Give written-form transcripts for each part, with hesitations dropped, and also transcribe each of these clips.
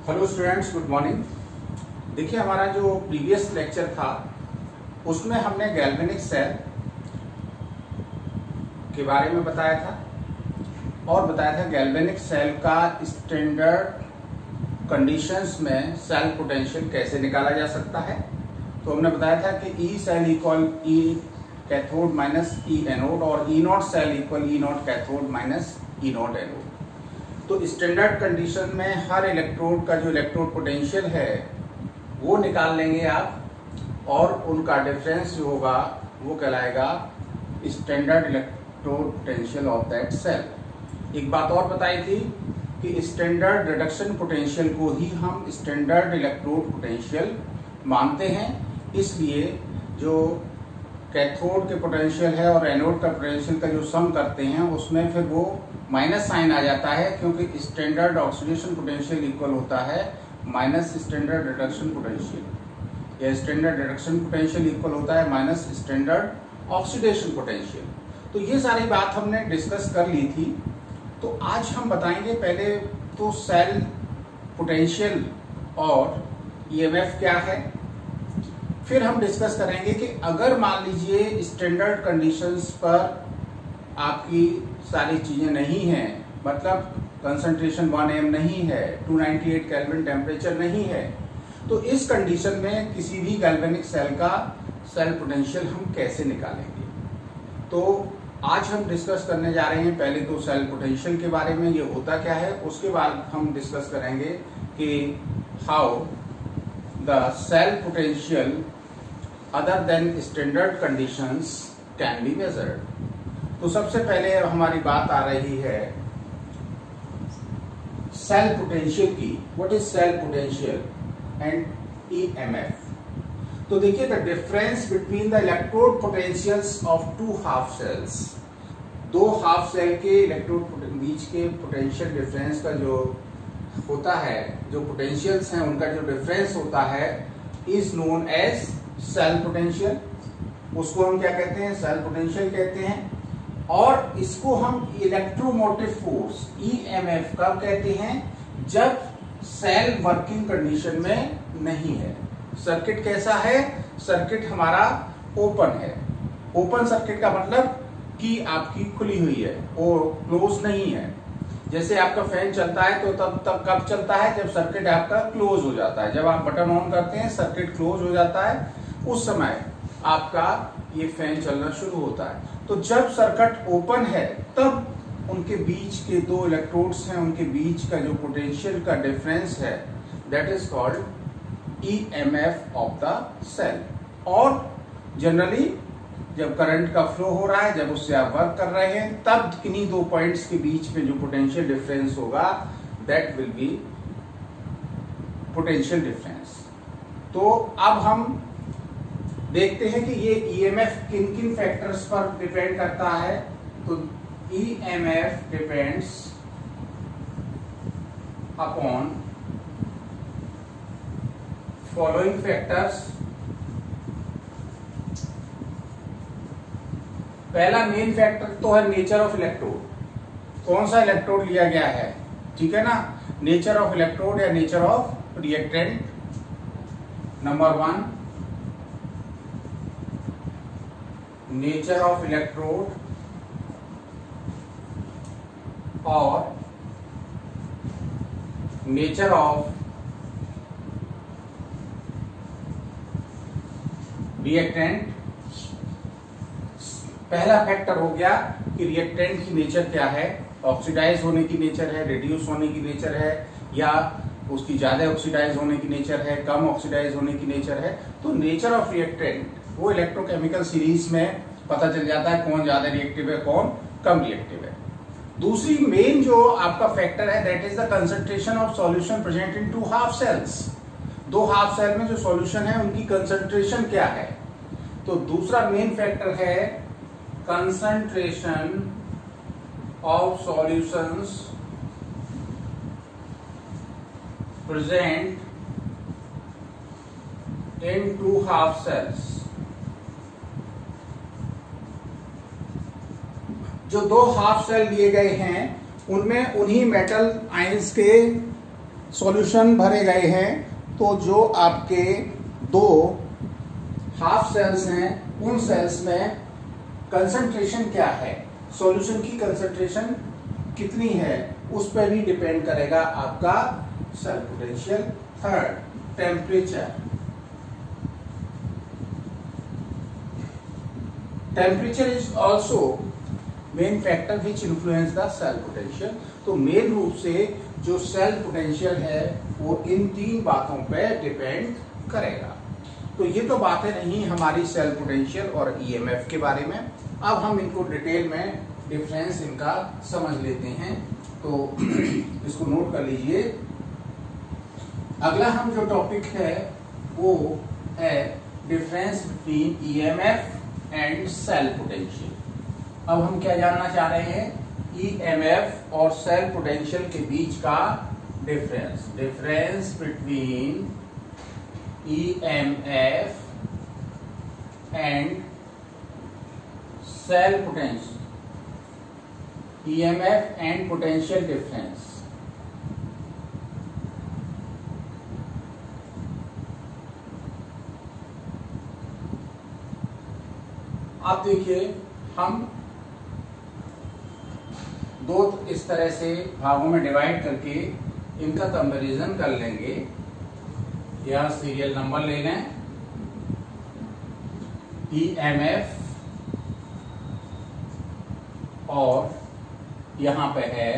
Hello students, good morning. देखिए, हमारा जो प्रीवियस लेक्चर था उसमें हमने गैल्वेनिक सेल के बारे में बताया था और बताया था गैल्वेनिक सेल का स्टैंडर्ड कंडीशंस में सेल पोटेंशियल कैसे निकाला जा सकता है। तो हमने बताया था कि E cell equal E cathode minus E anode और E naught cell equal E naught cathode minus E naught anode. तो स्टैंडर्ड कंडीशन में हर इलेक्ट्रोड का जो इलेक्ट्रोड पोटेंशियल है वो निकाल लेंगे आप और उनका डिफरेंस जो होगा वो कहलाएगा standard electrode potential of that cell. एक बात और बताई थी कि स्टैंडर्ड रिडक्शन पोटेंशियल को ही हम स्टैंडर्ड इलेक्ट्रोड पोटेंशियल मानते हैं, इसलिए जो कैथोड के पोटेंशियल है और एनोड का पोटेंशियल का जो सम करते हैं उसमें फिर वो माइनस साइन आ जाता है, क्योंकि स्टैंडर्ड ऑक्सीडेशन पोटेंशियल इक्वल होता है माइनस स्टैंडर्ड रिडक्शन पोटेंशियल, या स्टैंडर्ड रिडक्शन पोटेंशियल इक्वल होता है माइनस स्टैंडर्ड ऑक्सीडेशन पोटेंशियल। तो ये सारी बात हमने डिस्कस कर ली थी। तो आज हम बताएंगे पहले तो सेल पोटेंशियल और ईएमएफ क्या है, फिर हम डिस्कस करेंगे कि अगर मान लीजिए स्टैंडर्ड कंडीशंस पर आपकी सारी चीजें नहीं हैं, मतलब कंसंट्रेशन 1 m नहीं है, 298 केल्विन टेम्परेचर नहीं है, तो इस कंडीशन में किसी भी गैल्वेनिक सेल का सेल पोटेंशियल हम कैसे निकालेंगे। तो आज हम डिस्कस करने जा रहे हैं पहले तो सेल पोटेंशियल के बारे में, ये होता क्या है, उसके बाद हम डिस्कस करेंगे कि how the cell potential other than standard conditions can be measured. तो सबसे पहले हमारी बात आ रही है सेल पोटेंशियल की। What is cell potential and EMF. तो देखिए, the difference between the electrode potentials of two half cells, दो हाफ सेल के इलेक्ट्रोड बीच के पोटेंशियल डिफरेंस का जो होता है, जो पोटेंशियल्स हैं उनका जो डिफरेंस होता है, is known as cell potential. उसको हम क्या कहते हैं, सेल पोटेंशियल कहते हैं। और इसको हम इलेक्ट्रोमोटिव फोर्स ईएमएफ कब कहते हैं, जब सेल वर्किंग कंडीशन में नहीं है। सर्किट कैसा है, सर्किट हमारा ओपन है। ओपन सर्किट का मतलब कि आपकी खुली हुई है और क्लोज नहीं है। जैसे आपका फैन चलता है तो तब कब चलता है, जब सर्किट आपका क्लोज हो जाता है। जब आप बटन ऑन करते हैं सर्किट क्लोज हो जाता है, उस समय आपका ये फैन चलना शुरू होता है। तो जब सर्किट ओपन है तब उनके बीच के दो इलेक्ट्रोड्स हैं, उनके बीच का जो पोटेंशियल का डिफरेंस है that is called EMF of the cell. और जनरली जब करंट का फ्लो हो रहा है, जब उससे आप वर्क कर रहे हैं, तब किन्हीं दो पॉइंट्स के बीच में जो पोटेंशियल डिफरेंस होगा that will B potential difference. तो अब हम देखते हैं कि ये ईएमएफ किन किन फैक्टर्स पर डिपेंड करता है। तो EMF depends upon following factors. पहला मेन फैक्टर तो है नेचर ऑफ इलेक्ट्रोड, कौन सा इलेक्ट्रोड लिया गया है, ठीक है ना। नेचर ऑफ इलेक्ट्रोड या nature of reactant, number 1। Nature of electrode और नेचर ऑफ रिएक्टेंट। पहला फैक्टर हो गया कि रिएक्टेंट की नेचर क्या है, ऑक्सीडाइज होने की नेचर है, रिड्यूस होने की नेचर है, या उसकी ज्यादा ऑक्सीडाइज होने की नेचर है, कम ऑक्सीडाइज होने की नेचर है। तो नेचर ऑफ रिएक्टेंट वो इलेक्ट्रोकेमिकल सीरीज में पता चल जाता है कौन ज्यादा रिएक्टिव है, कौन कम रिएक्टिव है। दूसरी मेन जो आपका फैक्टर है that is the concentration of solution present in two half cells. दो हाफ सेल में जो सॉल्यूशन है उनकी कंसंट्रेशन क्या है। तो दूसरा मेन फैक्टर है concentration of solutions present in two half cells. जो दो हाफ सेल लिए गए हैं उनमें उन्हीं मेटल आयंस के सॉल्यूशन भरे गए हैं तो जो आपके दो हाफ सेल्स हैं उन सेल्स में कंसंट्रेशन क्या है, सॉल्यूशन की कंसंट्रेशन कितनी है, उस पर भी डिपेंड करेगा आपका cell potential. Third, temperature. Temperature is also main factor which influence the cell potential. तो मेन रूप से जो सेल पोटेंशियल है वो इन तीन बातों पे डिपेंड करेगा। तो ये तो बातें नहीं हमारी सेल पोटेंशियल और ईएमएफ के बारे में। अब हम इनको डिटेल में डिफरेंस इनका समझ लेते हैं, तो इसको नोट कर लीजिए। अगला हम जो टॉपिक है वो है difference between EMF and cell potential. अब हम क्या जानना चाह रहे हैं, ईएमएफ और सेल पोटेंशियल के बीच का difference. Difference between EMF and cell potential, EMF and potential difference. आप देखिए, हम दो इस तरह से भागों में डिवाइड करके इनका कंपैरिजन कर लेंगे। यह सीरियल नंबर ले लें, ईएमएफ और यहां पे है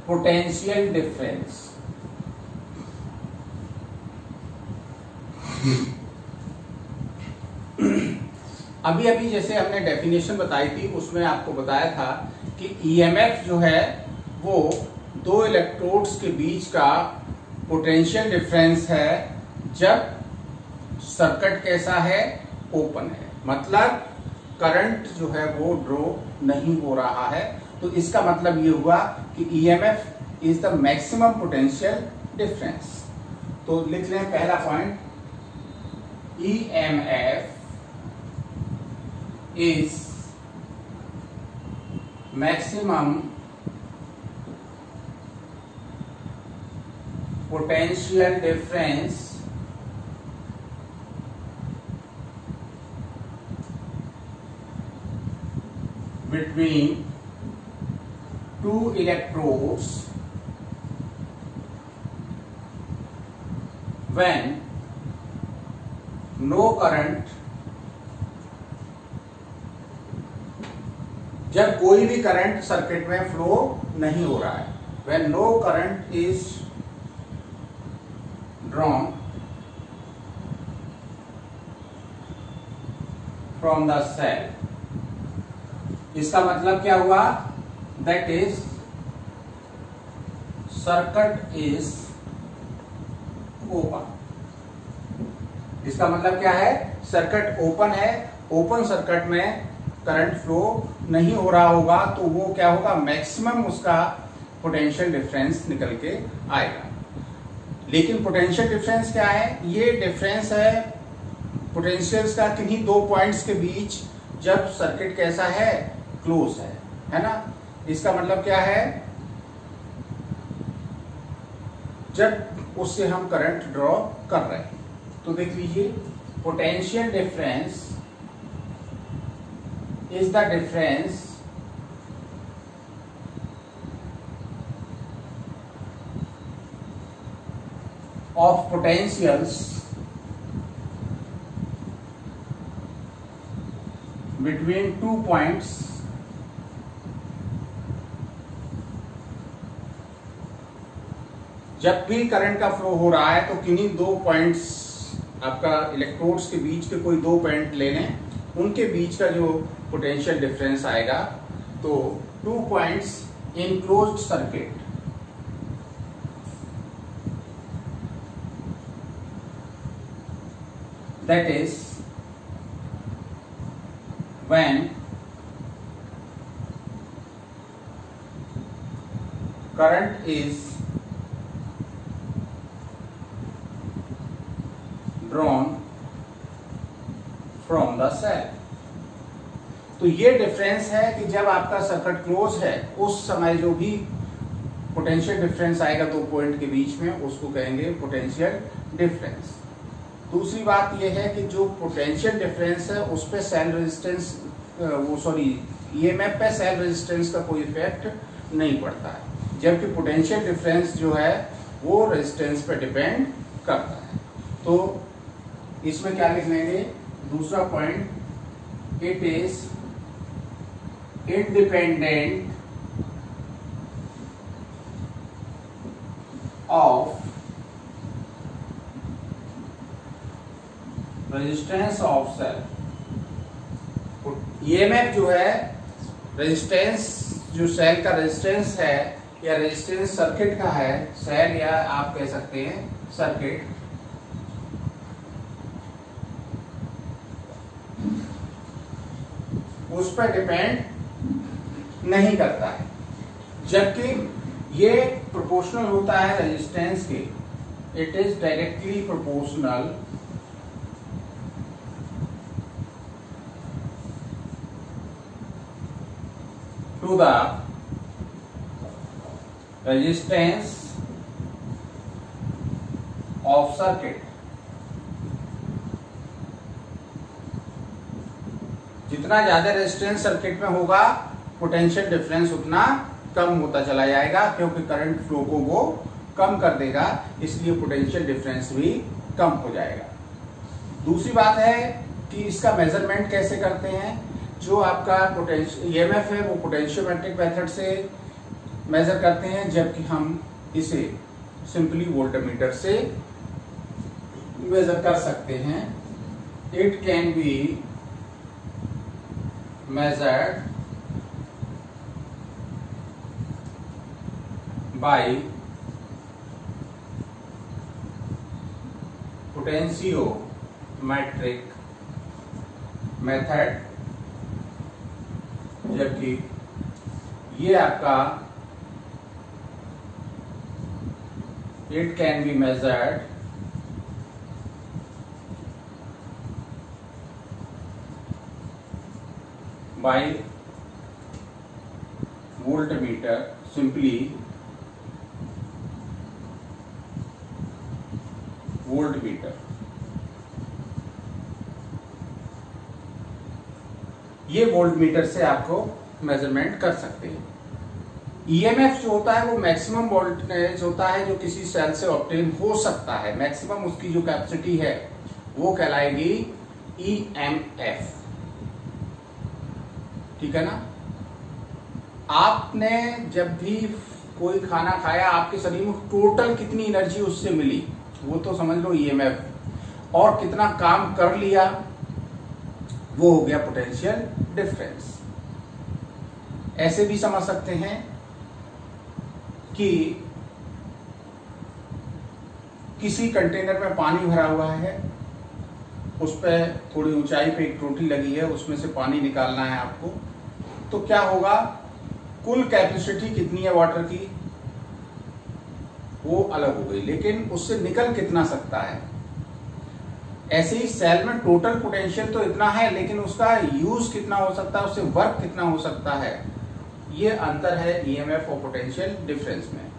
पोटेंशियल डिफरेंस। अभी अभी जैसे हमने डेफिनेशन बताई थी उसमें आपको बताया था कि ईएमएफ जो है वो दो इलेक्ट्रोड्स के बीच का पोटेंशियल डिफरेंस है जब सर्किट कैसा है, ओपन है, मतलब करंट जो है वो ड्रॉ नहीं हो रहा है। तो इसका मतलब ये हुआ कि EMF is the maximum potential difference. तो लिख लें पहला point, EMF is maximum potential difference between two electrodes when no current, जब कोई भी करंट सर्किट में फ्लो नहीं हो रहा है, when no current is drawn from the cell। इसका मतलब क्या हुआ, that is circuit is open। इसका मतलब क्या है, सर्किट ओपन है, ओपन सर्किट में करंट फ्लो नहीं हो रहा होगा तो वो क्या होगा, मैक्सिमम उसका पोटेंशियल डिफरेंस निकल के आएगा। लेकिन पोटेंशियल डिफरेंस क्या है, ये डिफरेंस है पोटेंशियल्स का किन्हीं दो पॉइंट्स के बीच जब सर्किट कैसा है, क्लोज है ना। इसका मतलब क्या है, जब उससे हम करंट ड्रॉ कर रहे हैं। तो देख लीजिए, potential difference is the difference of potentials between 2 points जब भी करंट का फ्लो हो रहा है तो किन्हीं दो पॉइंट्स, आपका इलेक्ट्रोड्स के बीच के कोई दो पॉइंट ले लें, उनके बीच का जो पोटेंशियल डिफरेंस आएगा, तो 2 points in closed circuit, that is when current is drawn from the cell. तो ये डिफरेंस है कि जब आपका सर्किट क्लोज है उस समय जो भी पोटेंशियल डिफरेंस आएगा 2 पॉइंट के बीच में, उसको कहेंगे पोटेंशियल डिफरेंस। दूसरी बात यह है कि जो पोटेंशियल डिफरेंस है उस पे सेल रेजिस्टेंस ईएमएफ पे सेल रेजिस्टेंस का कोई इफेक्ट नहीं पड़ता है, जबकि पोटेंशियल डिफरेंस जो है वो रेजिस्टेंस पे डिपेंड करता है। तो इसमें क्या लिख लेंगे, दूसरा point, it is independent of resistance of cell. EMF जो है रेजिस्टेंस, जो सेल का रेजिस्टेंस है या रेजिस्टेंस सर्किट का है, सेल या आप कह सकते हैं सर्किट, उस पर डिपेंड नहीं करता है, जबकि ये प्रोपोर्शनल होता है रेजिस्टेंस के। It is directly proportional to the resistance of circuit। जितना ज्यादा रेजिस्टेंस सर्किट में होगा पोटेंशियल डिफरेंस उतना कम होता चला जाएगा, क्योंकि करंट फ्लो को वो कम कर देगा, इसलिए पोटेंशियल डिफरेंस भी कम हो जाएगा। दूसरी बात है कि इसका मेजरमेंट कैसे करते हैं। जो आपका पोटेंशियल ईएमएफ है वो पोटेंशियोमेट्रिक मेथड से मेजर करते हैं, जबकि हम इसे सिंपली वोल्टमीटर से मेजर कर सकते हैं। It can be measured by potentiometric method, जबकि ये आपका it can be measured by voltmeter, simply voltmeter. ये वोल्टमीटर से आपको मेजरमेंट कर सकते हैं। ईएमएफ जो होता है वो मैक्सिमम वोल्टेज होता है जो किसी सेल से ऑब्टेन हो सकता है, मैक्सिमम उसकी जो कैपेसिटी है वो कहलाएगी ईएमएफ। ठीक है ना। आपने जब भी कोई खाना खाया, आपके शरीर में टोटल कितनी एनर्जी उससे मिली वो तो समझ लो ईएमएफ, और कितना काम कर लिया वो हो गया पोटेंशियल डिफरेंस। ऐसे भी समझ सकते हैं कि किसी कंटेनर में पानी भरा हुआ है, उस पर थोड़ी ऊंचाई पे एक टोटी लगी है, उसमें से पानी निकालना है आपको, तो क्या होगा, कुल कैपेसिटी कितनी है वाटर की वो अलग हो गई, लेकिन उससे निकल कितना सकता है। ऐसे ही सेल में टोटल पोटेंशियल तो इतना है, लेकिन उसका यूज कितना हो सकता है, उससे वर्क कितना हो सकता है, ये अंतर है ईएमएफ और पोटेंशियल डिफरेंस में।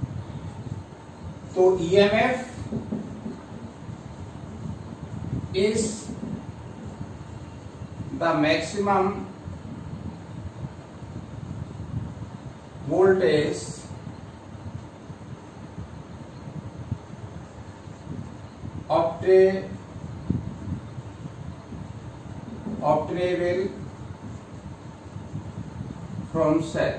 तो EMF is the maximum voltage obtainable from cell।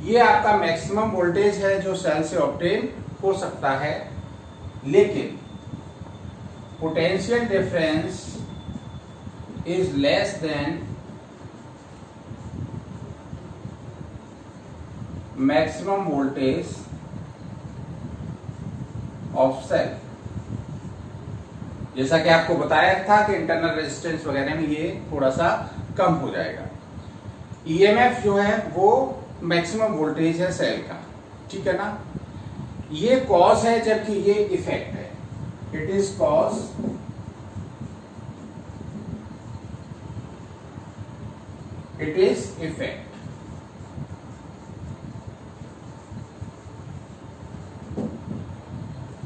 ये आपका मैक्सिमम वोल्टेज है जो सेल से ऑब्टेन हो सकता है, लेकिन potential difference is less than maximum voltage of cell. जैसा कि आपको बताया था कि इंटरनल रेजिस्टेंस वगैरह में ये थोड़ा सा कम हो जाएगा। ईएमएफ जो है वो मैक्सिमम वोल्टेज है सेल का, ठीक है ना। ये कॉज है जबकि ये इफेक्ट है। It is cause, it is effect.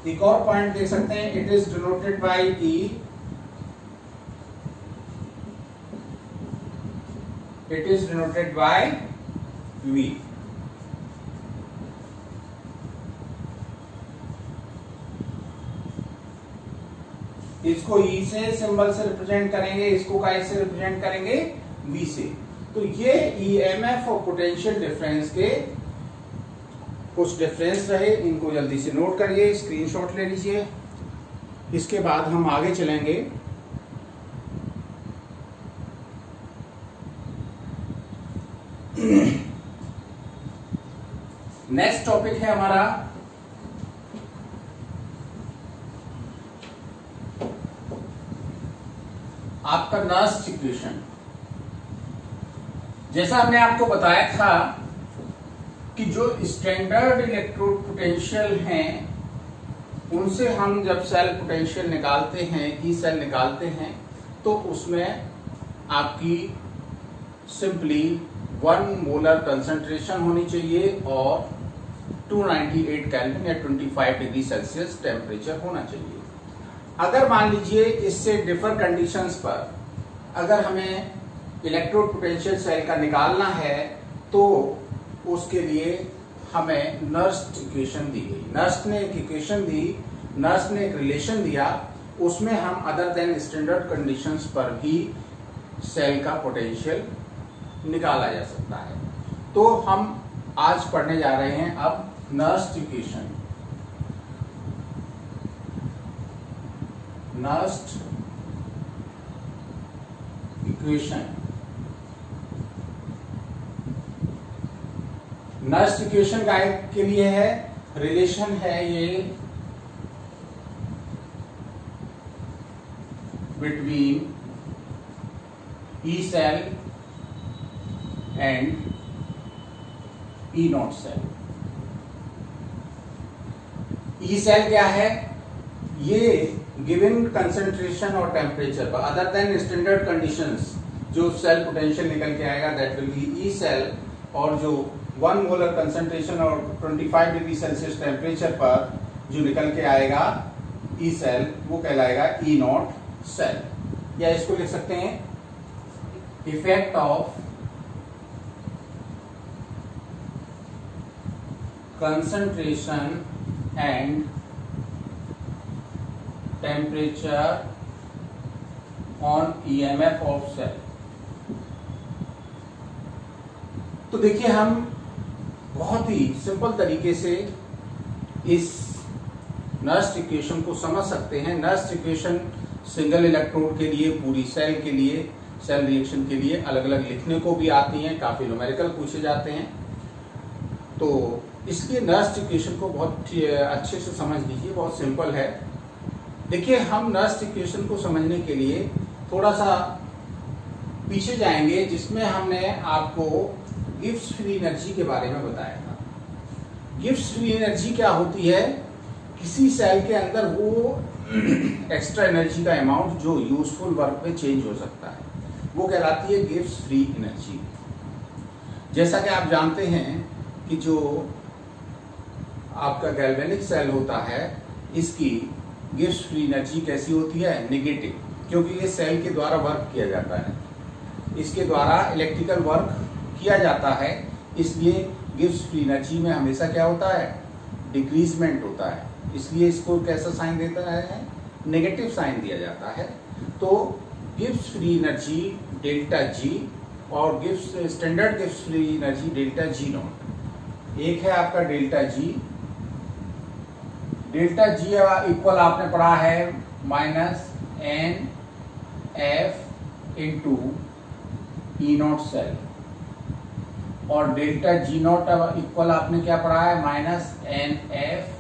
एक और पॉइंट देख सकते हैं, it is denoted by E, it is denoted by V. इसको ई से सिंबल से रिप्रेजेंट करेंगे, इसको काय से रिप्रेजेंट करेंगे, वी से। तो ये ईएमएफ और पोटेंशियल डिफरेंस के कुछ डिफरेंस रहे, इनको जल्दी से नोट करिए, स्क्रीनशॉट ले लीजिए। इसके बाद हम आगे चलेंगे। नेक्स्ट टॉपिक है हमारा आपका नर्स्ट इक्वेशन। जैसा हमने आपको बताया था कि जो स्टैंडर्ड इलेक्ट्रोड पोटेंशियल हैं उनसे हम जब सेल पोटेंशियल निकालते हैं, ई सेल निकालते हैं, तो उसमें आपकी सिंपली 1 मोलर कंसंट्रेशन होनी चाहिए और 298 केल्विन या 25 डिग्री सेल्सियस टेम्परेचर होना चाहिए। अगर मान लीजिए इससे डिफर कंडीशंस पर अगर हमें इलेक्ट्रोड पोटेंशियल सेल का निकालना है तो उसके लिए हमें नर्स्ट इक्वेशन दी गई। नर्स्ट ने एक इक्वेशन दी, नर्स्ट ने एक रिलेशन दिया, उसमें हम अदर देन स्टैंडर्ड कंडीशंस पर भी सेल का पोटेंशियल निकाला जा सकता है। तो हम आज पढ़ने जा रहे हैं अब Nernst equation. Nernst equation, Nernst equation के लिए है रिलेशन है ये between E cell and E naught cell. E cell क्या है? ये गिवन कंसंट्रेशन और टेम्परेचर पर अदर देन स्टैंडर्ड कंडीशंस जो सेल पोटेंशियल निकल के आएगा that will be E cell, और जो 1 मोलर कंसंट्रेशन और 25 डिग्री सेल्सियस टेम्परेचर पर जो निकल के आएगा ई सेल वो कहलाएगा ई नॉट सेल। या इसको लिख सकते हैं effect of concentration and temperature on EMF of cell. तो देखिए हम बहुत ही सिंपल तरीके से इस नर्स्ट इक्वेशन को समझ सकते हैं। नर्स्ट इक्वेशन सिंगल इलेक्ट्रोड के लिए, पूरी सेल के लिए, सेल रिएक्शन के लिए अलग अलग लिखने को भी आती हैं, काफी न्यूमेरिकल पूछे जाते हैं। तो इसलिए नर्स्ट इक्वेशन को बहुत अच्छे से समझ लीजिए, बहुत सिंपल है। देखिए हम नर्स्ट इक्वेशन को समझने के लिए थोड़ा सा पीछे जाएंगे, जिसमें हमने आपको गिब्स फ्री एनर्जी के बारे में बताया था। गिब्स फ्री एनर्जी क्या होती है? किसी सेल के अंदर वो एक्स्ट्रा एनर्जी का अमाउंट जो यूजफुल वर्क में चेंज हो सकता है, वो कहलाती है गिब्स फ्री एनर्जी। जैसा कि आप जानते हैं कि जो आपका गैल्वेनिक सेल होता है इसकी गिब्स फ्री एनर्जी कैसी होती है? नेगेटिव, क्योंकि ये सेल के द्वारा वर्क किया जाता है, इसके द्वारा इलेक्ट्रिकल वर्क किया जाता है, इसलिए गिब्स फ्री एनर्जी में हमेशा क्या होता है? डिक्रीजमेंट होता है, इसलिए इसको कैसा साइन देता है? नेगेटिव साइन दिया जाता है। तो Gibbs free energy delta G और standard Gibbs free energy delta G naught. एक है आपका delta G, delta G equal आपने पढ़ा है minus n F into E naught cell, और डेल्टा जी नॉट इक्वल आपने क्या पढ़ा है? Minus n F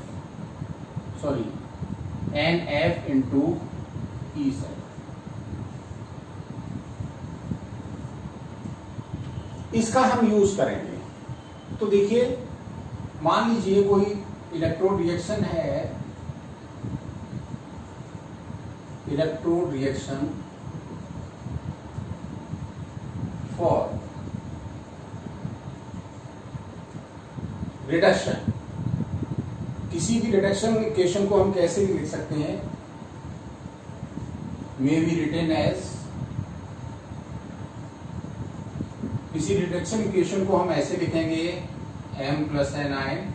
into E cell. इसका हम यूज करेंगे। तो देखिए मान लीजिए कोई इलेक्ट्रोड रिएक्शन है, इलेक्ट्रोड रिएक्शन फॉर रिडक्शन। किसी भी रिडक्शन इक्वेशन को हम कैसे भी लिख सकते हैं, मे बी रिटेन एज, किसी रिडक्शन इक्वेशन को हम ऐसे लिखेंगे m plus n ion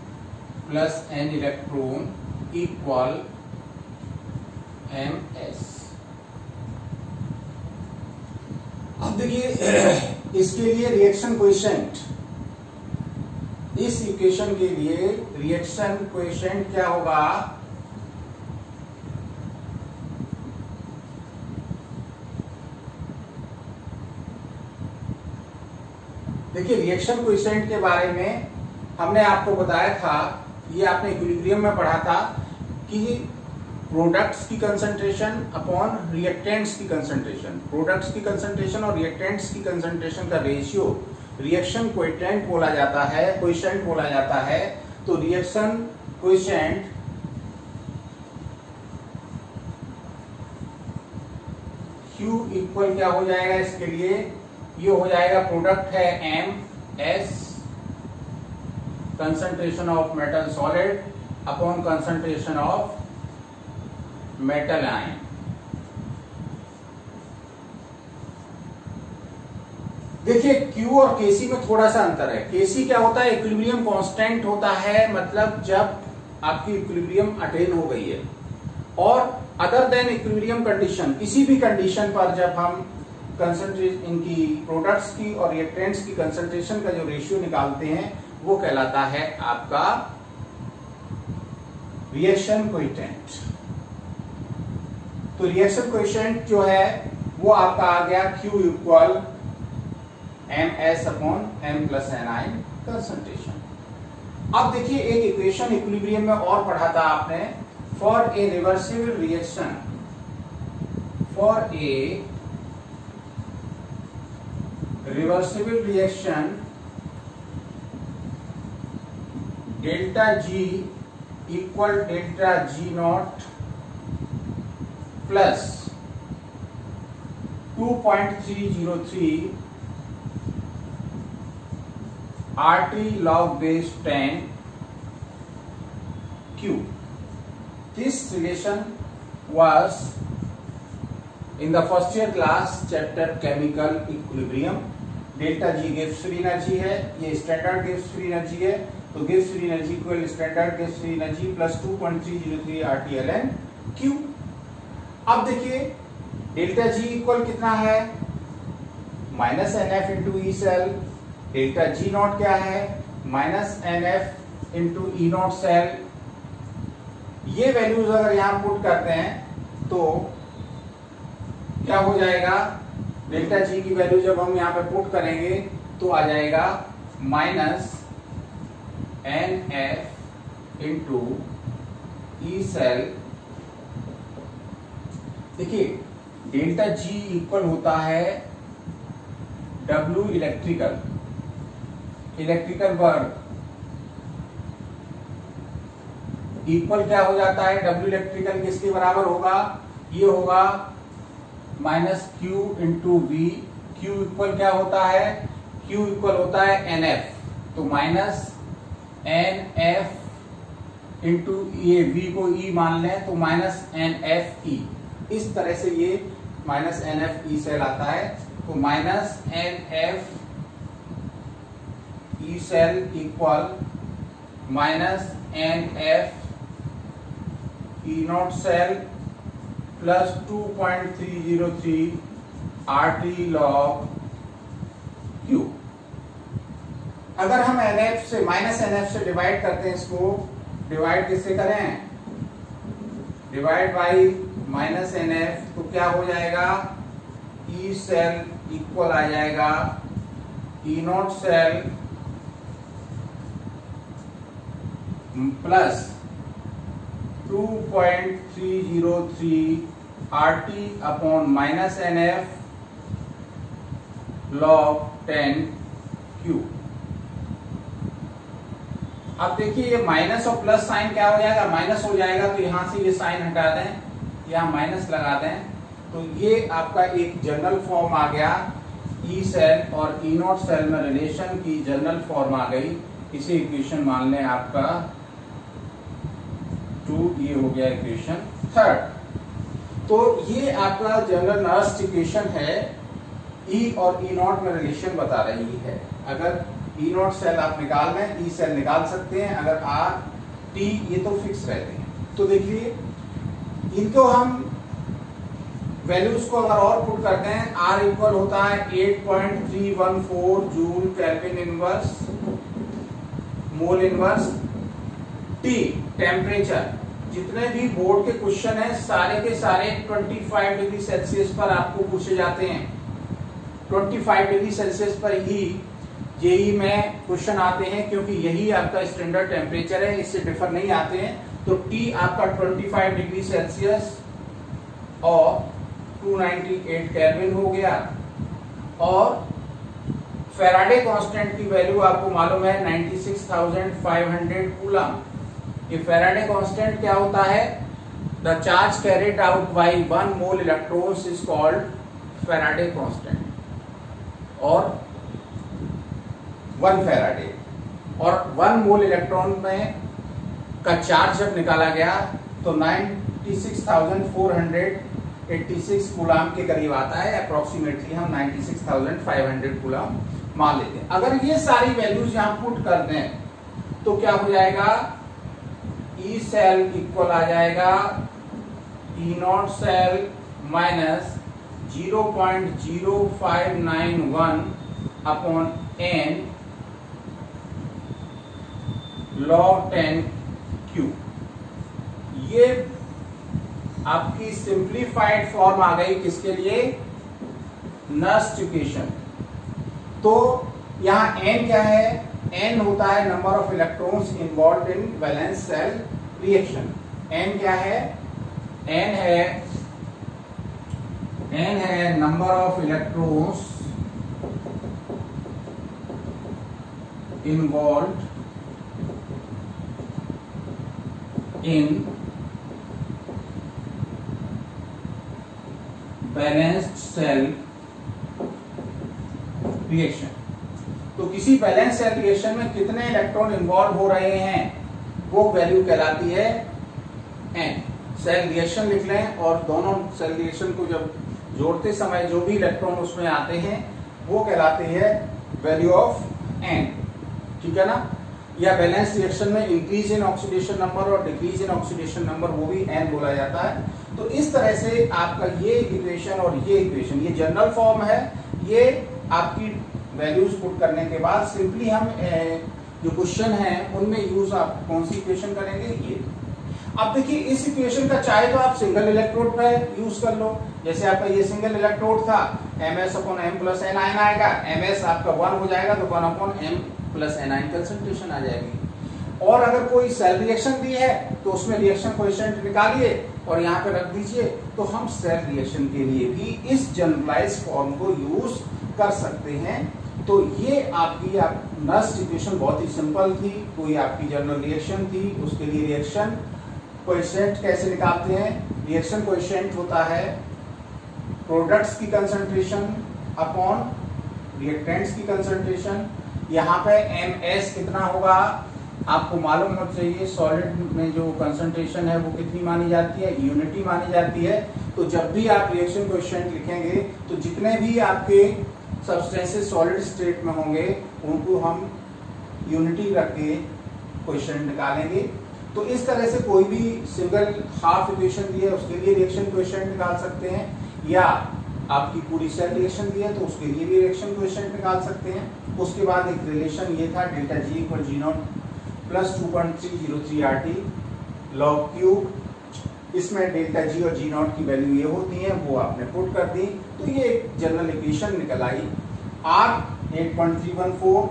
plus n electron equal ms। अब देखिए इसके लिए रिएक्शन कोएफिशिएंट, इस इक्वेशन के लिए रिएक्शन कोएफिशिएंट क्या होगा, देखिए रिएक्शन कोएफिशिएंट के बारे में हमने आपको बताया था, ये आपने इक्विलिब्रियम में पढ़ा था कि प्रोडक्ट्स की कंसंट्रेशन अपॉन रिएक्टेंट्स की कंसंट्रेशन, प्रोडक्ट्स की कंसंट्रेशन और रिएक्टेंट्स की कंसंट्रेशन का रेशियो रिएक्शन कोएफिशिएंट बोला जाता है, कोएफिशिएंट बोला जाता है। तो रिएक्शन कोएफिशिएंट Q इक्वल क्या हो जाएगा इसके लिए, ये हो जाएगा प्रोडक्ट है M S concentration of metal solid upon concentration of metal ion. देखिए Q और Kc में थोड़ा सा अंतर है। Kc क्या होता है, इक्विलिब्रियम कांस्टेंट होता है, मतलब जब आपकी इक्विलिब्रियम अटेन हो गई है, और अदर देन इक्विलिब्रियम कंडीशन, किसी भी कंडीशन पर जब हम कंसंट्रेशन इनकी प्रोडक्ट्स की और रिएक्टेंट्स की कंसंट्रेशन का जो रेशियो निकालते हैं वो कहलाता है आपका रिएक्शन कोएफिशिएंट। तो रिएक्शन कोएफिशिएंट जो है वो आपका आ गया Q equal ms upon m plus n ion concentration. अब देखिए एक इक्वेशन इक्विलिब्रियम में और पढ़ा था आपने, for a reversible reaction, for a reversible reaction delta G equal delta G not plus 2.303 RT log base 10 Q. This relation was in the first year class chapter chemical equilibrium. Delta G Gibbs free energy है, ये standard Gibbs free energy है, तो Gibbs free energy equal standard Gibbs free energy plus 2.303 RT ln Q। अब देखिए delta G equal कितना है, minus NF into E cell, delta G naught क्या है, minus NF into E naught cell. ये values अगर यहां पुट करते हैं तो क्या हो जाएगा, डेल्टा G की वैल्यू जब हम यहां पे पुट करेंगे तो आ जाएगा minus NF into E cell. देखिए डेल्टा G इक्वल होता है W electrical, electrical work equal क्या हो जाता है, W इलेक्ट्रिकल किसके बराबर होगा, ये होगा minus Q into V। Q equal क्या होता है, Q इक्वल होता है NF, तो माइनस NF इंटू ये V को E मान लें तो माइनस NFE। इस तरह से ये माइनस NFE सेल आता है, तो minus NF E cell equal minus NF E naught cell plus 2.303 RT log Q। अगर हम NF से माइनस NF से डिवाइड करते हैं, इसको डिवाइड किससे करें, डिवाइड बाई माइनस NF, तो क्या हो जाएगा, ई सेल इक्वल आ जाएगा E naught cell plus 2.303 RT upon minus NF log 10 Q। अब देखिए ये माइनस और प्लस साइन क्या हो जाएगा, माइनस हो जाएगा, तो यहां से ये साइन हटा दें, यहां माइनस लगा दें, तो ये आपका एक जनरल फॉर्म आ गया, ई सेल और ई नॉट सेल में रिलेशन की जनरल फॉर्म आ गई। इसे इक्वेशन मान लें आपका ये हो गया इक्वेशन थर्ड। तो ये आपका जनरल नर्स्ट इक्वेशन है। ई और ई नॉट में रिलेशन बता रही है। अगर ई नॉट सेल आप निकाल लें, ई सेल निकाल सकते हैं। अगर आर टी ये तो फिक्स रहते हैं। तो देखिए इनको हम वैल्यूज को अगर और पुट करते हैं, आर इक्वल होता है 8.314 joule kelvin inverse mole inverse, T temperature. जितने भी बोर्ड के क्वेश्चन हैं सारे के सारे 25 डिग्री सेल्सियस पर आपको पूछे जाते हैं। 25 डिग्री सेल्सियस पर ही जेई में क्वेश्चन आते हैं, क्योंकि यही आपका स्टैंडर्ड टेम्परेचर है, इससे डिफर नहीं आते हैं। तो टी आपका 25 डिग्री सेल्सियस और 298 केल्विन हो गया। और फैराडे कांस्टेंट की वैल्यू आपको मालूम है 96,500 कूलम। ये फैराडे कांस्टेंट क्या होता है? The charge carried out by 1 mole electrons is called Faraday constant और 1 फैराडे। और 1 मोल इलेक्ट्रॉन में का चार्ज जब निकाला गया तो 96,486 कूलम के करीब आता है। अप्रोक्सीमेटली हम 96,500 कूलम मान लेते हैं। अगर ये सारी वैल्यूज यहां पुट कर दें तो क्या हो जाएगा? ई सेल इक्वल आ जाएगा E naught cell minus 0.0591 upon n log 10 Q। ये आपकी सिंप्लीफाइड फॉर्म आ गई किसके लिए? Nernst equation. तो यहां n क्या है? n होता है number of electrons involve in valence cell reaction. n क्या है? n है number of electrons involve in balanced cell reaction. तो किसी बैलेंस सेल रिएक्शन में कितने इलेक्ट्रॉन इन्वॉल्व हो रहे हैं वो वैल्यू कहलाती है n। सेल रिएक्शन लिख लें और दोनों सेल रिएक्शन को जब जोड़ते समय जो भी इलेक्ट्रॉन उसमें आते हैं वो कहलाते हैं वैल्यू ऑफ n। ठीक है ना? या बैलेंस रिएक्शन में इंक्रीज इन ऑक्सीडेशन नंबर और डिक्रीज इन ऑक्सीडेशन नंबर वो भी n बोला जाता है। तो इस तरह से आपका ये इक्वेशन और ये इक्वेशन ये जनरल फॉर्म है। ये आपकी वैल्यूज पुट करने के बाद सिंपली हम जो क्वेश्चन है उनमें यूज आप कौन सी इक्वेशन करेंगे? ये। अब देखिए इस इक्वेशन का चाहे तो आप सिंगल इलेक्ट्रोड पे यूज कर लो। जैसे आपका ये सिंगल इलेक्ट्रोड था, ms/m+n आयन आएगा, ms आपका 1 हो जाएगा तो 1/m+n कंसंट्रेशन आ जाएगी। और अगर कोई सेल रिएक्शन दी है तो उसमें रिएक्शन कोएफिशिएंट निकालिए और यहाँ पे रख दीजिए। तो हम सेल रिएक्शन के लिए भी इस जनरलाइज फॉर्म को यूज कर सकते हैं। तो ये आपकी नर्स्ट इक्वेशन बहुत ही सिंपल थी। कोई आपकी जनरल रिएक्शन थी, उसके लिए रिएक्शन कोएफिशिएंट कैसे निकालते हैं? रिएक्शन कोएफिशिएंट होता है प्रोडक्ट्स की कंसंट्रेशन अपॉन रिएक्टेंट्स की कंसंट्रेशन। यहाँ पे ms कितना होगा आपको मालूम होना चाहिए। सॉलिड में जो कंसंट्रेशन है वो कितनी मानी जाती है? यूनिटी मानी जाती है। तो जब भी आप रिएक्शन कोएफिशिएंट लिखेंगे तो जितने भी आपके सब्सटेंसेस सॉलिड स्टेट में होंगे उनको हम यूनिटी रख के कोएफिशिएंट निकालेंगे। तो इस तरह से कोई भी सिंगल हाफ इक्वेशन दी है उसके लिए रिएक्शन कोएफिशिएंट निकाल सकते हैं, या आपकी पूरी सेल रिएक्शन दी है तो उसके लिए भी रिएक्शन कोएफिशिएंट निकाल सकते हैं। उसके बाद एक रिलेशन ये था delta G = G0 + 2.303 RT log cube. इसमें डेल्टा G और G0 की वैल्यू ये होती है, वो आपने पुट कर दी। तो ये एक जनरल इक्वेशन निकल आई। R 8.314,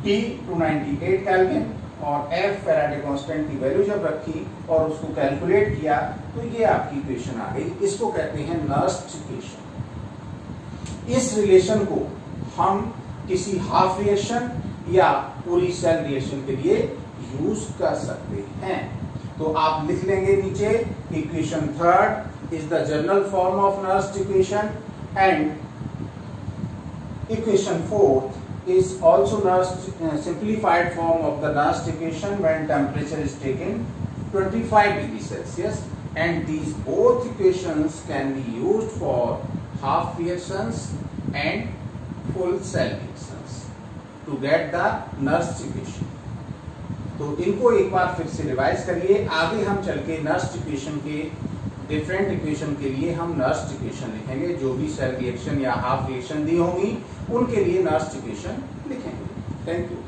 T 298 केल्विन और F फैराडे कांस्टेंट की वैल्यू जब रखी और उसको कैलकुलेट किया तो ये आपकी इक्वेशन आ गई। इसको कहते हैं नर्स्ट इक्वेशन। इस रिलेशन को हम किसी हाफ रिएक्शन या पूरी सेल रिएक्शन के लिए यूज कर सकते हैं। तो आप लिख लेंगे नीचे equation third is the general form of Nernst equation and equation fourth is also Nernst simplified form of the Nernst equation when temperature is taken 25 degree Celsius, and these both equations can be used for half reactions and full cell reactions to get the Nernst equation. तो इनको एक बार फिर से revise करिए, आगे हम चल के नर्स्ट इक्वेशन के डिफरेंट इक्वेशन के लिए हम नर्स्ट इक्वेशन लिखेंगे, जो भी सेल रिएक्शन या हाफ रिएक्शन दी होंगी उनके लिए नर्स्ट इक्वेशन लिखेंगे। Thank you.